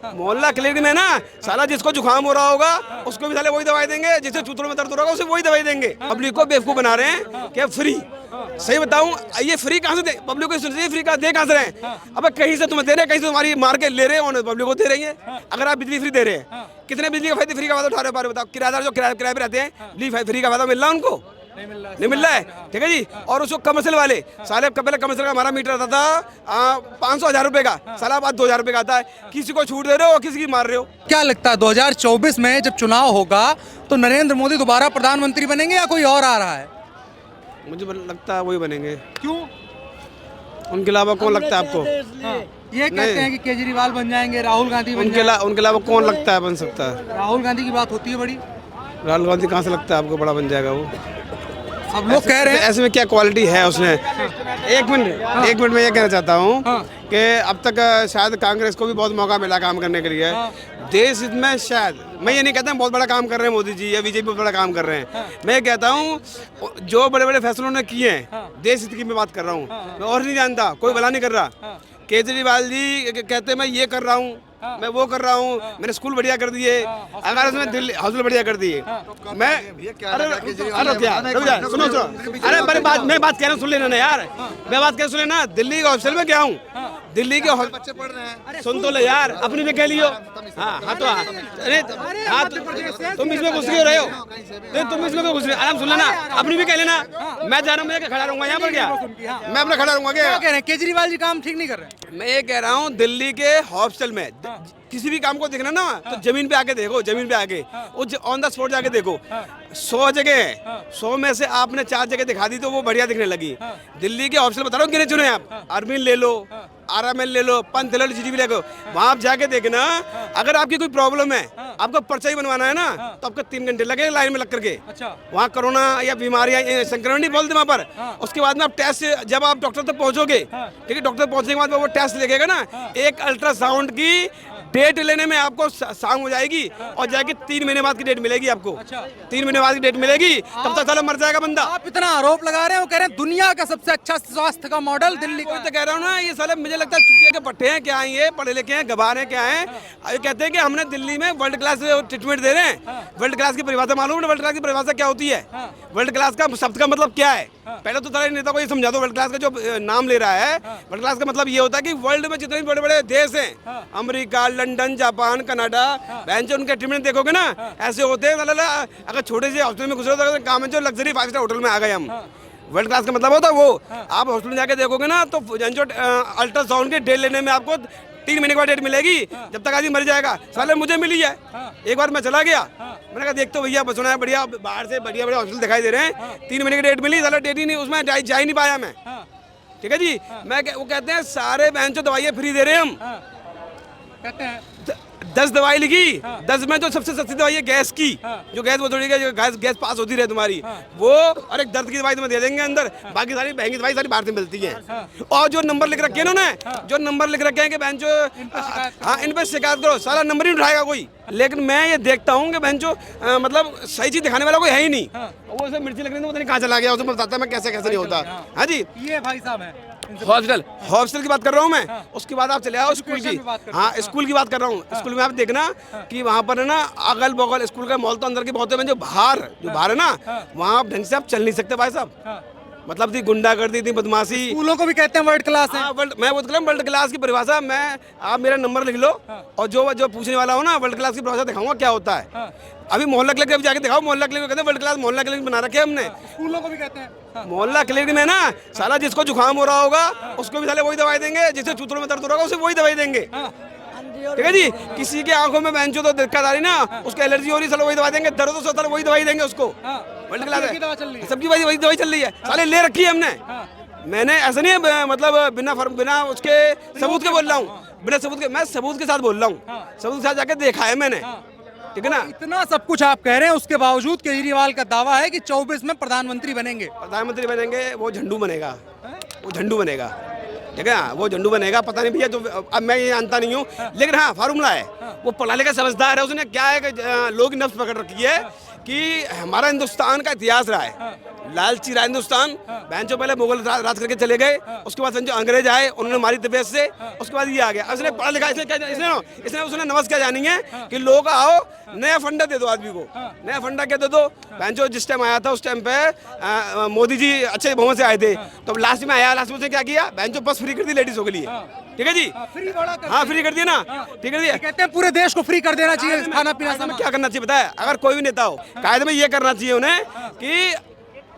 मोहल्ला क्लिनिक में ना साला जिसको जुकाम हो रहा होगा उसको भी साले वही दवाई देंगे, जिससे चूतरों में दर्द हो रहा होगा उसे वही दवाई देंगे। पब्लिक को बेवकूफ बना रहे हैं क्या फ्री। सही बताऊं, ये फ्री कहाँ से दे, पब्लिक को फ्री का दे कहाँ से रहे हैं? अब कहीं से तुम दे रहे हैं, कहीं से तुम्हारी मार के ले रहे हैं और पब्लिक को दे रही है। अगर आप बिजली फ्री दे रहे हैं, कितने बिजली का फायदे फ्री का फायदा उठा रहे हो? बताओ, किराएदार जो किराए पे रहते हैं बिजली फ्री का फायदा मिल रहा है उनको? नहीं मिल रहा है। ठीक है जी। और उसको कमर्शियल वाले साले, पहले कमर्शियल का हमारा मीटर आता था 500-1000 रुपए का, साला बाद 2000 रुपए का आता है। किसी को छूट दे रहे हो और किसी की मार रहे हो। क्या लगता है 2024 में जब चुनाव होगा तो नरेंद्र मोदी दोबारा प्रधानमंत्री बनेंगे या कोई और आ रहा है? मुझे लगता है वही बनेंगे। क्यों? उनके अलावा कौन लगता है आपको? ये कहते हैं कि केजरीवाल बन जाएंगे, राहुल गांधी बन जाएंगे। उनके अलावा कौन लगता है बन सकता है? राहुल गांधी की बात होती है बड़ी। राहुल गांधी कहाँ से लगता है आपको बड़ा बन जाएगा वो? सब लोग कह रहे हैं। ऐसे में क्या क्वालिटी है उसने? एक मिनट में ये कहना चाहता हूँ कि अब तक शायद कांग्रेस को भी बहुत मौका मिला काम करने के लिए। देश हित में शायद, मैं ये नहीं कहता बहुत बड़ा काम कर रहे हैं मोदी जी या बीजेपी बहुत बड़ा काम कर रहे हैं। मैं ये कहता हूँ जो बड़े बड़े फैसलों ने किए हैं, देश हित की मैं बात कर रहा हूँ, मैं और नहीं जानता, कोई भला नहीं कर रहा। केजरीवाल जी कहते हैं मैं ये कर रहा हूँ, मैं वो कर रहा हूँ, मैंने स्कूल बढ़िया कर दिए, अगर उसमें दिल्ली हॉस्पिटल बढ़िया कर दिए। मैं सुनो, अरे मैं बात कह रहा हूँ, सुन लेना ना यार, मैं बात कह सुन लेना। दिल्ली के हॉस्पिटल में क्या हूँ, दिल्ली के बच्चे पढ़ रहे हैं, सुन तो ले यार, अपनी भी कह लियो। हाँ तो अरे तुम इसमें घुस रहे हो, तुम इसमें घुस रहे, आराम सुन लेना, अपनी भी कह लेना। मैं जा रहा हूँ, मैं खड़ा रहूंगा यहाँ पर, क्या मैं अपना खड़ा रहूंगा? क्या कह रहे हैं? केजरीवाल जी काम ठीक नहीं कर रहे? मैं ये कह रहा हूँ दिल्ली के हॉस्पिटल में किसी भी काम को देखना ना तो जमीन पे आके देखो, जमीन पे आके वो ऑन द स्पॉट जाके देखो। 100 जगह है, 100 में से आपने 4 जगह दिखा दी तो वो बढ़िया दिखने लगी। दिल्ली के हॉस्पिटल बता रहा हूँ, गिने चुने आप, अरविंद ले लो, आरएमएल ले लो, पंथ ले लो, जीजीबी ले लो, वहां आप जाके देखना। अगर आपकी कोई प्रॉब्लम है, आपको पर्चा ही बनवाना है ना, तो आपको 3 घंटे लगे लाइन में लग करके। वहाँ कोरोना या बीमारियां संक्रमण नहीं बोलते वहाँ पर। उसके बाद में आप टेस्ट, जब आप डॉक्टर तक पहुंचोगे, ठीक है, डॉक्टर पहुंचने के बाद वो टेस्ट लगेगा ना, एक अल्ट्रासाउंड की डेट लेने में आपको शाम हो जाएगी और जाके 3 महीने बाद की डेट मिलेगी आपको। 3 महीने बाद की डेट मिलेगी, तब तक साला मर जाएगा बंदा। आप इतना आरोप लगा रहे हैं, वो कह रहे हैं दुनिया का सबसे अच्छा स्वास्थ्य का मॉडल दिल्ली का। तो कह रहा हूँ ना, ये साले मुझे लगता है चुतिया के पट्टे हैं, क्या है ये, पढ़े लिखे हैं, गवार हैं, क्या है। ये कहते हैं कि हमने दिल्ली में वर्ल्ड क्लास ट्रीटमेंट दे रहे हैं। वर्ल्ड क्लास की परिभाषा मालूम है? वर्ल्ड क्लास की परिभाषा क्या होती है? वर्ल्ड क्लास का शब्द का मतलब क्या है? पहले तो सारे नेता को ये समझा दो, वर्ल्ड क्लास का जो नाम ले रहा है, वर्ल्ड क्लास का मतलब ये होता है कि वर्ल्ड में जितने बड़े बड़े देश हैं, अमेरिका, लंदन, जापान, कनाडा, उनके ट्रीटमेंट देखोगे ना ऐसे होते हैं। अगर छोटे से हॉस्पिटल में घुस रहे हो काम है, जो लग्जरी 5 स्टार होटल में आ गए हम। वर्ल्ड क्लास का मतलब होता है वो। आप हॉस्पिटल में जाके देखोगे ना तो जो अल्ट्रासाउंड की डेट लेने में आपको 3 महीने के बाद डेट मिलेगी, जब तक आदमी मर जाएगा। साले मुझे मिली है, एक बार मैं चला गया, मैंने कहा देखते भैया बसना है बढ़िया, बाहर से बढ़िया बढ़िया हॉस्पिटल दिखाई दे रहे हैं। 3 महीने की डेट मिली, साला डेट ही नहीं, उसमें जा ही नहीं पाया मैं। ठीक है जी। वो कहते हैं सारे बहन जो दवाइयाँ फ्री दे रहे हैं हम, कहते हैं 10 दवाई लिखी, 10 में जो सबसे सस्ती दवाई है गैस की, जो गैस वो थोड़ी गैस पास होती रहे तुम्हारी, वो और एक दर्द की दवाई तुम्हें दे देंगे अंदर। बाकी सारी महंगी दवाई सारी बाहर से मिलती है। और जो नंबर लिख रखे हैं उन्होंने, जो नंबर लिख रखे हैं कि बहन जो हाँ इन पर शिकायत करो, सारा नंबर ही उठाएगा कोई। लेकिन मैं ये देखता हूँ कि बहन जो मतलब सही चीज दिखाने वाला कोई है ही नहीं। वो उसे मिर्ची लग रही है, पता नहीं कहाँ चला गया, उसे बताता है मैं कैसे कैसे नहीं होता। हाँ जी, ये भाई साहब है हॉस्पिटल की बात कर रहा हूँ मैं। उसके बाद आप चले आओ स्कूल की। हाँ, स्कूल की बात कर रहा हूँ। स्कूल में आप देखना कि वहाँ पर है ना, अगल बगल स्कूल का मॉल तो अंदर के बहुत है, जो बाहर है ना, वहाँ ढंग से आप चल नहीं सकते भाई साहब। मतलब थी गुंडागर्दी, थी बदमाशी। स्कूलों को भी कहते हैं वर्ल्ड क्लास है। मैं बोल रहा हूँ वर्ल्ड क्लास की परिभाषा। मैं आप मेरा नंबर लिख लो और जो पूछने वाला हो ना, वर्ल्ड क्लास की परिभाषा दिखाऊंगा क्या होता है। अभी मोहल्ला क्लिनिक अभी जाके दिखाओ, मोहल्ला क्लिनिक कहते हैं वर्ल्ड क्लास मोहल्ला क्लिनिक बना रखे हमने। स्कूलों को भी कहते हैं। मोहल्ला क्लिनिक में ना साला जिसको जुकाम हो रहा होगा उसको भी साले वही दवाई देंगे, जिससे चूतरों में दर्द हो रहा होगा उसे वही दवाई देंगे। ठीक है जी। किसी की आंखों में बेंचो तो दिक्कत आ रही ना, उसको एलर्जी हो रही, साले वही दवाई देंगे। दर्द हो साले वही दवाई देंगे उसको। वर्ल्ड क्लास है, सबकी वही दवाई चल रही है, साले ले रखी है हमने। मैंने ऐसा नहीं है, मतलब बिना उसके सबूत के बोल रहा हूँ, बिना सबूत के, मैं सबूत के साथ बोल रहा हूँ, सबूत के साथ जाके देखा है मैंने। ठीक है ना। इतना सब कुछ आप कह रहे हैं, उसके बावजूद केजरीवाल का दावा है कि 24 में प्रधानमंत्री बनेंगे। प्रधानमंत्री बनेंगे, वो झंडू बनेगा, वो झंडू बनेगा। ठीक है, वो झंडू बनेगा। पता नहीं भैया, तो अब मैं ये जानता नहीं हूँ, लेकिन हाँ फार्मूला है, वो पढ़ा लिखा समझदार है। उसने क्या है कि लोग नफ्स पकड़ रखी है कि हमारा हिंदुस्तान का इतिहास रहा है, लालची रहा हिंदुस्तान। बहनचोद पहले मुगल राज करके चले गए, उसके बाद जो अंग्रेज आए उन्होंने मारी तबीयत से, उसके बाद ये आ गया। इसने पढ़ा लिखा, इसने उसने नमस क्या जानी है कि लोग आओ नया फंडा दे दो आदमी को, नया फंडा क्या दे दो। बहनचोद जिस टाइम आया था उस टाइम पे मोदी जी अच्छे बहुमत से आए थे, तो लास्ट में आया, लास्ट में उसने क्या किया, बहनचोद बस फ्री कर दी लेडीजों के लिए, ठीक है जी, फ्री बड़ा कर हाँ फ्री कर दिया ना, ठीक है जी। कहते हैं पूरे देश को फ्री कर देना चाहिए खाना पीना में क्या करना चाहिए पता है, अगर कोई भी नेता हो कायदे में ये करना चाहिए उन्हें कि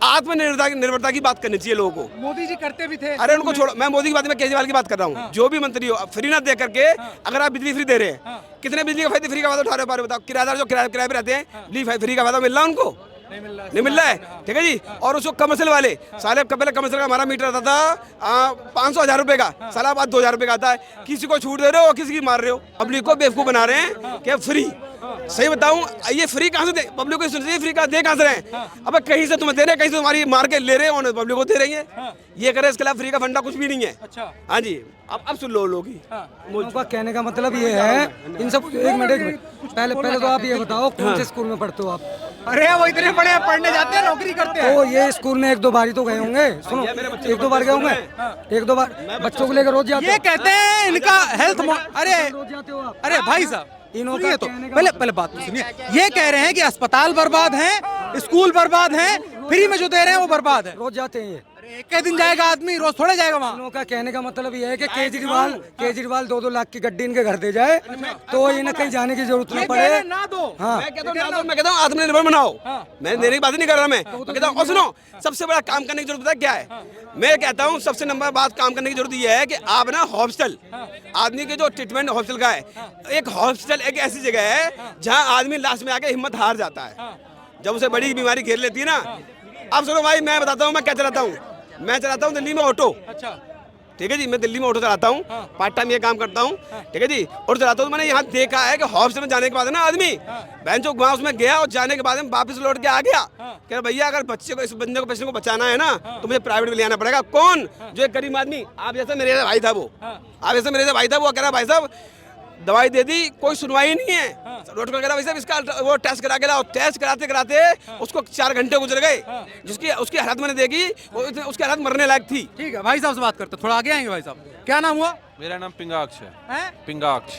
आत्मनिर्भरता की बात करनी चाहिए लोगों को। मोदी जी करते भी थे। अरे उनको छोड़ो, मैं मोदी की बात में केजरीवाल की बात कर रहा हूँ। जो भी मंत्री हो फ्री ना दे करके, अगर आप बिजली फ्री दे रहे हैं, कितने बिजली का फायदे फ्री का फायदा उठा रहे हो बताओ। किराएदार जो किराए पे रहते हैं, बिजली फ्री का फायदा मिल रहा है उनको? नहीं मिल रहा है, ठीक है जी। और उसको कमर्शियल वाले साले, पहले कमर्शियल का हमारा मीटर आता था 500-1000 रुपए का, साला बात 2000 रुपए का आता है। किसी को छूट दे रहे हो और किसी की मार रहे हो, पब्लिक को बेवकूफ बना रहे हैं कि फ्री। सही बताऊं, ये फ्री कहाँ से दे, पब्लिक को सुनिए, फ्री का दे कहाँ से रहे हैं? अब कहीं से तुम्हें दे रहे हैं, कहीं से तुम्हारी मार के ले रहे हैं और पब्लिक को दे रही है। ये करे, इसके खिलाफ फ्री का फंडा कुछ भी नहीं है। अच्छा, हाँ जी, अब सुन लो लोग ही। उनका कहने का मतलब ये है, इन सब एक मिनट पहले तो आप ये बताओ कौन से स्कूल में पढ़ते हो आप? अरे वो इतने बड़े पढ़ने जाते हैं, नौकरी करते हैं। तो ये स्कूल में 1-2 बार ही तो गए होंगे। सुनो, 1-2 बार गए होंगे, 1-2 बार बच्चों को लेकर रोज जाते ये कहते हैं इनका हेल्थ, अरे रोज जाते हो आप? अरे भाई साहब, इन्होंने तो पहले बात तो सुनिए। ये कह रहे हैं कि अस्पताल बर्बाद हैं, स्कूल बर्बाद हैं, फ्री में जो दे रहे हैं वो बर्बाद है। रोज जाते हैं ये। अरे एक दिन जाएगा आदमी, रोज थोड़े जाएगा वहाँ। इनका कहने का मतलब ये है कि केजरीवाल 2-2 लाख की गड्डी इनके घर दे जाए तो इन्हें कहीं जाने की जरूरत ना पड़े। ना दो। हाँ, मैं कहता हूँ आत्मनिर्भर बनाओ। मैं देने की बात नहीं कर रहा, मैं कहता हूँ। और सुनो, सबसे बड़ा काम करने की जरूरत है क्या है? मैं कहता हूँ सबसे नंबर बात काम करने की जरूरत यह है कि आप ना हॉस्पिटल, आदमी के जो ट्रीटमेंट हॉस्पिटल का है, एक हॉस्पिटल एक ऐसी जगह है जहाँ आदमी लास्ट में आके हिम्मत हार जाता है, जब उसे बड़ी बीमारी घेर लेती है ना। अब सुनो भाई, मैं बताता हूँ मैं क्या चलाता हूँ। मैं चलाता हूँ दिल्ली में ऑटो, अच्छा, ठीक है जी। मैं दिल्ली में ऑटो चलाता हूँ, पार्ट टाइम ये काम करता हूँ, ठीक है जी। ऑटो चलाता हूँ। मैंने यहाँ देखा है कि हॉस्पिटल में जाने के बाद ना आदमी बहन जो वहाँ उसमें गया और जाने के बाद में वापस लौट के आ गया कि भैया अगर बच्चे को, इस बंदे को, पेशेंट को बचाना है ना तो मुझे प्राइवेट में ले आना पड़ेगा। कौन? जो एक गरीब आदमी, आप जैसे मेरे भाई था वो, आप जैसे मेरे भाई था वो, कह रहा भाई साहब दवाई दे दी, कोई सुनवाई नहीं है। डॉक्टर कह रहा भाई साहब इसका वो टेस्ट करा के लाओ। टेस्ट कराते कराते उसको 4 घंटे गुजर गए, जिसकी उसकी हालत मैंने देखी, उसकी हालत मरने लायक थी। ठीक है, भाई साहब से बात करते, थोड़ा आगे आएंगे। भाई साहब, क्या नाम हुआ? मेरा नाम पिंगाक्ष है। हैं? पिंगाक्ष,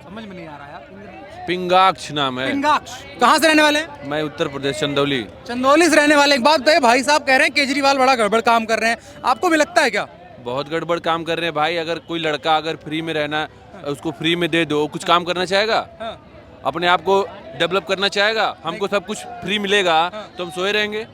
समझ में नहीं आ रहा यार। पिंगाक्ष नाम है। पिंगाक्ष। कहाँ से रहने वाले हैं? मैं उत्तर प्रदेश चंदौली। चंदौली से रहने वाले। एक बात बताइए, भाई साहब कह रहे हैं केजरीवाल बड़ा गड़बड़ काम कर रहे हैं, आपको भी लगता है क्या? बहुत गड़बड़ काम कर रहे हैं भाई। अगर कोई लड़का अगर फ्री में रहना, उसको फ्री में दे दो, कुछ काम करना चाहेगा, अपने आप को डेवलप करना चाहेगा। हमको सब कुछ फ्री मिलेगा तो हम सोए रहेंगे।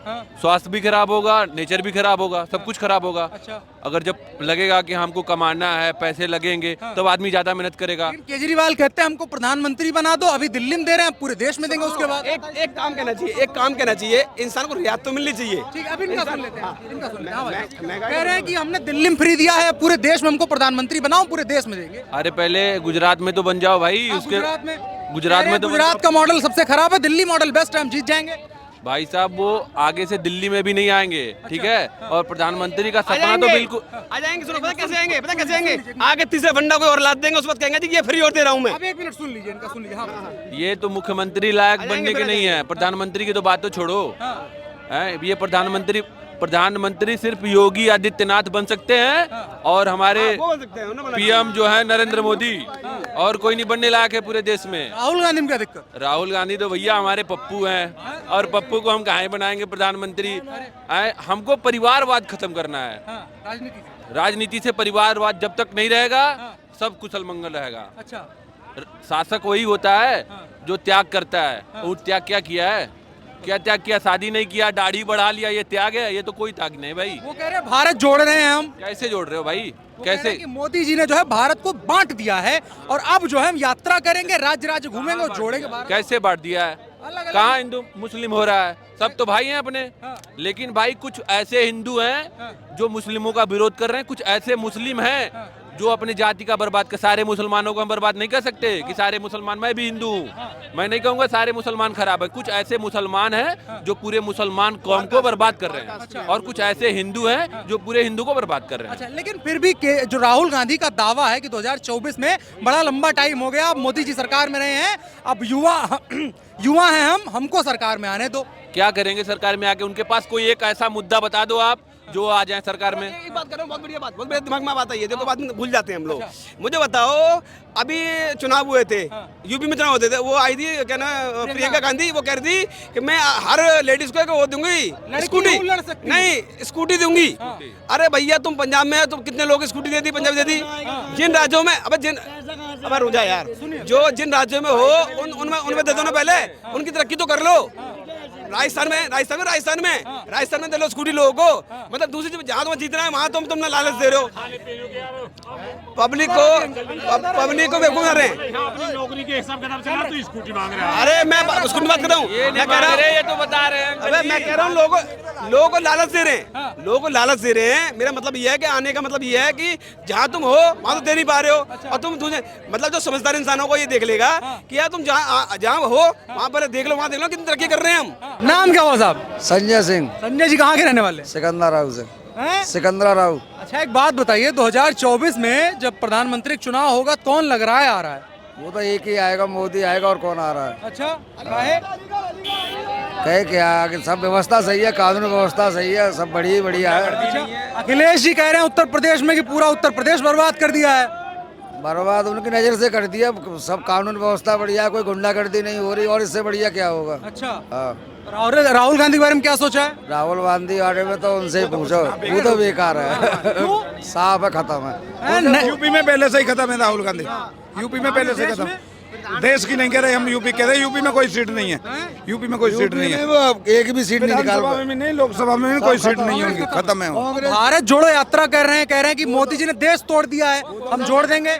स्वास्थ्य भी खराब होगा, नेचर भी खराब होगा, सब कुछ खराब होगा। अच्छा। अगर जब लगेगा कि हमको कमाना है, पैसे लगेंगे, तब आदमी ज्यादा मेहनत करेगा। केजरीवाल कहते हैं हमको प्रधानमंत्री बना दो, अभी दिल्ली में दे रहे हैं, पूरे देश में देंगे उसके बाद। एक काम कहना चाहिए, एक काम कहना चाहिए, इंसान को रियायत तो मिलनी चाहिए। ठीक है, अभी इनका सुन लेते हैं, इनका सुन लेते हैं। हाँ भाई, कह रहे हैं कि हमने दिल्ली में फ्री दिया है, पूरे देश में हमको प्रधानमंत्री बनाओ, पूरे देश में देंगे। अरे पहले गुजरात में तो बन जाओ भाई। उसके गुजरात में तो गुजरात का मॉडल सबसे खराब है, दिल्ली मॉडल बेस्ट है, हम जीत जाएंगे। भाई साहब वो आगे से दिल्ली में भी नहीं आएंगे, ठीक है। और प्रधानमंत्री का सपना तो बिल्कुल आ जाएंगे। सुनो, पता कैसे आएंगे, पता कैसे आएंगे? आगे तीसरे फंडा कोई और लाद देंगे, उस वक्त कहेंगे जी ये फ्री और दे रहा हूँ मैं। अब 1 मिनट सुन लीजिए, इनका सुन लीजिए। हाँ, ये तो मुख्यमंत्री लायक बनने के नहीं है। प्रधानमंत्री की तो बात तो छोड़ो, हैं ये प्रधानमंत्री सिर्फ योगी आदित्यनाथ बन सकते हैं और हमारे पीएम जो है नरेंद्र मोदी, और कोई नहीं बनने लायक है पूरे देश में। राहुल गांधी में क्या दिक्कत? राहुल गांधी तो भैया हमारे पप्पू हैं, और पप्पू को हम कहाँ बनाएंगे प्रधानमंत्री? हमको परिवारवाद खत्म करना है। राजनीति से परिवारवाद जब तक नहीं रहेगा, सब कुशल मंगल रहेगा। अच्छा, शासक वही होता है जो त्याग करता है। वो त्याग क्या किया है? क्या त्याग किया? शादी नहीं किया, दाढ़ी बढ़ा लिया, ये त्याग है? ये तो कोई त्याग नहीं भाई। वो कह रहे हैं भारत जोड़ रहे हैं हम। कैसे जोड़ रहे हो भाई? कैसे? कि मोदी जी ने जो है भारत को बांट दिया है, और अब जो है हम यात्रा करेंगे, राज्य राज्य घूमेंगे और जोड़ेंगे भारत। कैसे बांट दिया है? कहाँ हिंदू मुस्लिम हो रहा है? सब तो भाई हैं अपने। लेकिन भाई कुछ ऐसे हिंदू हैं जो मुस्लिमों का विरोध कर रहे हैं, कुछ ऐसे मुस्लिम हैं जो अपनी जाति का बर्बाद कर, सारे मुसलमानों को हम बर्बाद नहीं कर सकते कि सारे मुसलमान, मैं भी हिंदू हूँ, मैं नहीं कहूँगा सारे मुसलमान खराब है। कुछ ऐसे मुसलमान हैं जो पूरे मुसलमान कौम को बर्बाद कर रहे हैं, और कुछ ऐसे हिंदू हैं जो पूरे हिंदू को बर्बाद कर रहे हैं। अच्छा, लेकिन फिर भी जो राहुल गांधी का दावा है कि 2024 में बड़ा लंबा टाइम हो गया, अब मोदी जी सरकार में रहे हैं, अब युवा हैं हमको सरकार में आने दो। क्या करेंगे सरकार में आके? उनके पास कोई एक ऐसा मुद्दा बता दो आप जो आ जाए सरकार में। एक बात कर रहा हूँ, बहुत बढ़िया बात, बहुत बढ़िया दिमाग में बात आई है, देखो बात भूल जाते हैं हम लोग। मुझे बताओ, अभी चुनाव हुए थे, यूपी में चुनाव होते थे, वो आई थी क्या ना, प्रियंका गांधी, वो कह रही थी कि मैं हर लेडीज को वो दूंगी स्कूटी, नहीं स्कूटी दूंगी। अरे भैया तुम पंजाब में, तुम कितने लोग स्कूटी दे दी, पंजाब दे दी? जिन राज्यों में, अब रुक जा यार, जो जिन राज्यों में हो उनमें दे दो ना, पहले उनकी तरक्की तो कर लो। राजस्थान में दे लो स्कूटी लोगों को, मतलब दूसरी चीज जहाँ तुम्हें जीतना है वहाँ तुम ना लालच दे रहे हो पब्लिक को बेवकूफ कर रहे हैं। नौकरी के हिसाब किताब से ना तो स्कूटी मांग रहे हैं। अरे मैं स्कूटी बात कर रहा हूँ, मैं कह रहा हूँ, ये तो बता रहे हैं। अबे मैं कह रहा हूँ लोगों को लालच दे रहे हैं, लोगों को लालच दे रहे हैं। मेरा मतलब ये है कि आने का मतलब ये है कि जहाँ तुम हो वहाँ तो दे नहीं पा रहे हो, और तुम मतलब जो समझदार इंसानों को ये देख लेगा कि यार तुम जहाँ हो वहाँ पर देख लो, वहाँ देख लो कितनी तरक्की कर रहे हैं हम। नाम क्या हुआ साहब? संजय सिंह। संजय जी कहाँ के रहने वाले? सिकंदरा राव से। हैं? सिकंदरा राव। अच्छा, एक बात बताइए, 2024 में जब प्रधानमंत्री चुनाव होगा कौन लग रहा है आ रहा है? वो तो एक ही आएगा, मोदी आएगा, और कौन आ रहा है? अच्छा, काहे? कहे क्या कि सब व्यवस्था सही है, कानून व्यवस्था सही है, सब बढ़िया है। अच्छा, अखिलेश जी कह रहे हैं उत्तर प्रदेश में कि पूरा उत्तर प्रदेश बर्बाद कर दिया है। बर्बाद उनकी नजर से कर दिया, सब कानून व्यवस्था बढ़िया, कोई गुंडागर्दी नहीं हो रही, और इससे बढ़िया क्या होगा? अच्छा, हाँ। और राहुल गांधी के बारे में क्या सोचा है? राहुल गांधी बारे में तो उनसे ही पूछो, वो तो बेकार है, साफ है, खत्म है। यूपी में पहले से ही खत्म है राहुल गांधी, यूपी में पहले से खत्म। देश की नहीं कह रहे हम, यूपी कह रहे, यूपी में कोई सीट नहीं है, यूपी में कोई सीट नहीं है, एक भी सीट नहीं निकाल विधानसभा में नहीं, लोकसभा में भी कोई सीट नहीं है उनकी, खत्म है वो। भारत जोड़ो यात्रा कर रहे हैं कि मोदी जी ने देश तोड़ दिया है, हम जोड़ देंगे।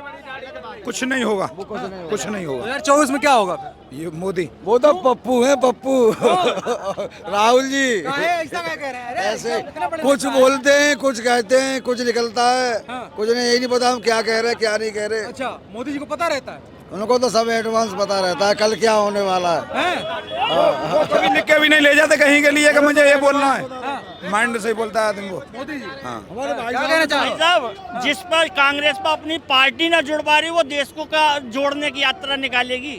कुछ नहीं होगा, कुछ नहीं होगा। 2024 में क्या होगा? ये मोदी, वो तो पप्पू है, पप्पू राहुल जी ऐसा क्या कह रहे हैं? ऐसे कुछ बोलते हैं, कुछ कहते हैं, कुछ निकलता है, कुछ नहीं, यही नहीं पता हम क्या कह रहे हैं क्या नहीं कह रहे। अच्छा, मोदी जी को पता रहता है? उनको तो सब एडवांस पता रहता है कल क्या होने वाला है। वो कभी लिख के भी नहीं ले जाते कहीं के लिए कि मुझे ये बोलना है, माइंड से ही बोलता है आदमी वो। मोदी जी हाँ, क्या कहना चाह साहब, जिस पर कांग्रेस पर अपनी पार्टी ना जुड़ पा रही, वो देश को क्या जोड़ने की यात्रा निकालेगी?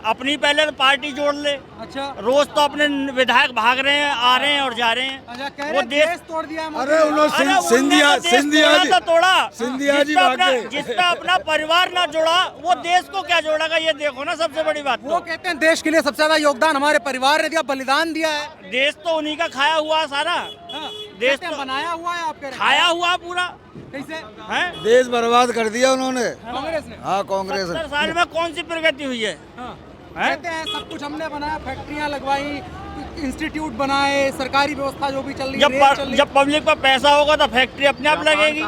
अपनी पहले तो पार्टी जोड़ ले। अच्छा, रोज तो अपने विधायक भाग रहे हैं, आ रहे हैं और जा रहे हैं। अच्छा, कह वो रहे देश तोड़ दिया है। अरे उन्होंने सिंधिया तोड़ा, सिंधिया जी भाग गए। जिसका अपना परिवार ना जोड़ा, वो देश को क्या जोड़ेगा? ये देखो ना, सबसे बड़ी बात वो कहते हैं देश के लिए सबसे ज्यादा योगदान हमारे परिवार ने दिया, बलिदान दिया है। देश तो उन्हीं का खाया हुआ सारा, देश तो बनाया हुआ है, आपके खाया हुआ पूरा। कैसे है? देश बर्बाद कर दिया उन्होंने। कांग्रेस ने? हाँ, कांग्रेस ने। 70 साल में कौन सी प्रगति हुई है? कहते हैं सब कुछ हमने बनाया, फैक्ट्रियां लगवाई, इंस्टीट्यूट बनाए, सरकारी व्यवस्था जो भी चल रही है, जब पब्लिक पर पैसा होगा तो फैक्ट्री अपने आप लगेगी।